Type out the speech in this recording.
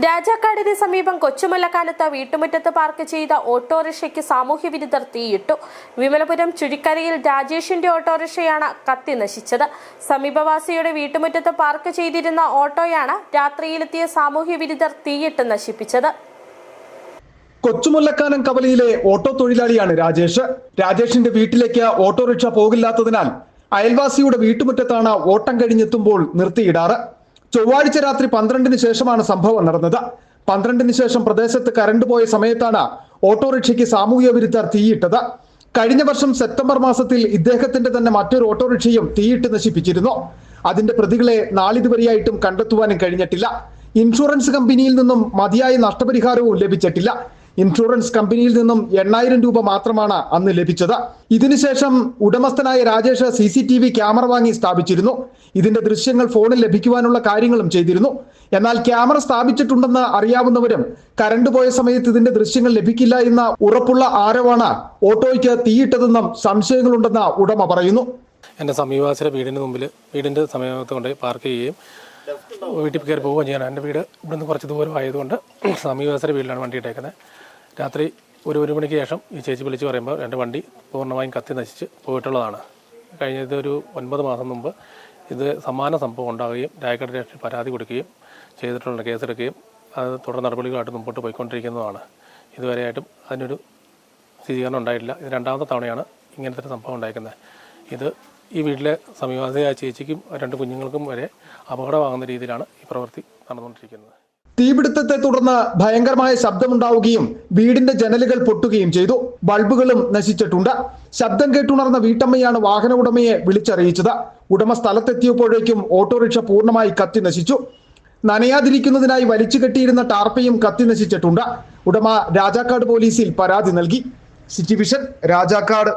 രാജാക്കാടിന് സമീപം കൊച്ചുമല്ലക്കാനത്ത് വീട്ടുമുറ്റത്ത് പാർക്ക് ചെയ്ത ഓട്ടോറിക്ഷയ്ക്ക് സാമൂഹ്യ വിരുദ്ധർ തീയിട്ടു. വിമലപുരം ചുഴിക്കരയിൽ രാജേഷിന്റെ ഓട്ടോറിക്ഷയാണ് കത്തി നശിച്ചത്. സമീപവാസിയുടെ വീട്ടുമുറ്റത്ത് പാർക്ക് ചെയ്തിരുന്ന ഓട്ടോയാണ് രാത്രിയിലെത്തിയ സാമൂഹ്യ വിരുദ്ധർ തീയിട്ട് നശിപ്പിച്ചത്. കൊച്ചുമുല്ലക്കാനം കവലയിലെ ഓട്ടോ തൊഴിലാളിയാണ് രാജേഷ്. രാജേഷിന്റെ വീട്ടിലേക്ക് ഓട്ടോറിക്ഷ പോകില്ലാത്തതിനാൽ അയൽവാസിയുടെ വീട്ടുമുറ്റത്താണ് ഓട്ടം കഴിഞ്ഞെത്തുമ്പോൾ നിർത്തിയിടാറ്. ചൊവ്വാഴ്ച രാത്രി 12-ന് ശേഷമാണ് സംഭവം നടന്നത്. 12-ന് ശേഷം പ്രദേശത്ത് കറണ്ട് പോയ സമയത്താണ് ഓട്ടോറിക്ഷയ്ക്ക് സാമൂഹ്യ വിരുദ്ധർ തീയിട്ടത്. കഴിഞ്ഞ വർഷം സെപ്റ്റംബർ മാസത്തിൽ ഇദ്ദേഹത്തിന്റെ തന്നെ മറ്റൊരു ഓട്ടോറിക്ഷയും തീയിട്ട് നശിപ്പിച്ചിരുന്നു. അതിന്റെ പ്രതികളെ നാളിതുവരെയായിട്ടും കണ്ടെത്തുവാനും കഴിഞ്ഞിട്ടില്ല. ഇൻഷുറൻസ് കമ്പനിയിൽ നിന്നും മതിയായ നഷ്ടപരിഹാരവും ലഭിച്ചിട്ടില്ല. ഇൻഷുറൻസ് കമ്പനിയിൽ നിന്നും 8000 രൂപ മാത്രമാണ് അന്ന് ലഭിച്ചത്. ഇതിനുശേഷം ഉടമസ്ഥനായ രാജേഷ് CCTV ക്യാമറ വാങ്ങി സ്ഥാപിച്ചിരുന്നു. ഇതിന്റെ ദൃശ്യങ്ങൾ ഫോണിൽ ലഭിക്കുവാനുള്ള കാര്യങ്ങളും ചെയ്തിരുന്നു. എന്നാൽ ക്യാമറ സ്ഥാപിച്ചിട്ടുണ്ടെന്ന് അറിയാവുന്നവരും കറണ്ട് പോയ സമയത്ത് ഇതിന്റെ ദൃശ്യങ്ങൾ ലഭിക്കില്ല എന്ന ഉറപ്പുള്ള ആരവാണ് ഓട്ടോയ്ക്ക് തീയിട്ടതെന്നും സംശയങ്ങളുണ്ടെന്ന് ഉടമ പറയുന്നു. എൻ്റെ സമീപവാസിയുടെ വീടിൻ്റെ സമീപത്ത് കൊണ്ട് പാർക്ക് ചെയ്യുകയും വീട്ടിൽ കയറി പോവുകയും ചെയ്യണം. എൻ്റെ വീട് ഇവിടുന്ന് കുറച്ച് ദൂരം ആയതുകൊണ്ട് സമീപവാസിയുടെ വീട്ടിലാണ് വണ്ടി ഇട്ടേക്കുന്നത്. രാത്രി ഒരു മണിക്ക് ശേഷം ഈ ചേച്ചി വിളിച്ച് പറയുമ്പോൾ എൻ്റെ വണ്ടി പൂർണ്ണമായും കത്തി നശിച്ച് പോയിട്ടുള്ളതാണ്. കഴിഞ്ഞത് ഒരു 9 മാസം മുമ്പ് ഇത് സമാന സംഭവം ഉണ്ടാകുകയും രായക്കാട് സ്റ്റേഷനിൽ പരാതി കൊടുക്കുകയും ചെയ്തിട്ടുള്ള കേസെടുക്കുകയും അത് തുടർ നടപടികളായിട്ട് മുമ്പോട്ട് പോയിക്കൊണ്ടിരിക്കുന്നതാണ്. ഇതുവരെയായിട്ടും അതിനൊരു സ്ഥിരീകരണം ഉണ്ടായിട്ടില്ല. ഇത് രണ്ടാമത്തെ തവണയാണ് ഇങ്ങനത്തെ ഒരു സംഭവം ഉണ്ടായിരിക്കുന്നത്. ഇത് ഈ വീട്ടിലെ സമീപവാസിയായ ചേച്ചിക്കും 2 കുഞ്ഞുങ്ങൾക്കും വരെ അപകടമാകുന്ന രീതിയിലാണ് ഈ പ്രവൃത്തി നടന്നുകൊണ്ടിരിക്കുന്നത്. തീപിടുത്തത്തെ തുടർന്ന് ഭയങ്കരമായ ശബ്ദമുണ്ടാവുകയും വീടിന്റെ ജനലുകൾ പൊട്ടുകയും ചെയ്തു. ബൾബുകളും നശിച്ചിട്ടുണ്ട്. ശബ്ദം കേട്ടുണർന്ന വീട്ടമ്മയാണ് വാഹന ഉടമയെ വിളിച്ചറിയിച്ചത്. ഉടമ സ്ഥലത്തെത്തിയപ്പോഴേക്കും ഓട്ടോറിക്ഷ പൂർണ്ണമായി കത്തി നശിച്ചു. നനയാതിരിക്കുന്നതിനായി വലിച്ചു കെട്ടിയിരുന്ന ടാർപ്പയും കത്തി നശിച്ചിട്ടുണ്ട്. ഉടമ രാജാക്കാട് പോലീസിൽ പരാതി നൽകി. City vision, Rajakkad.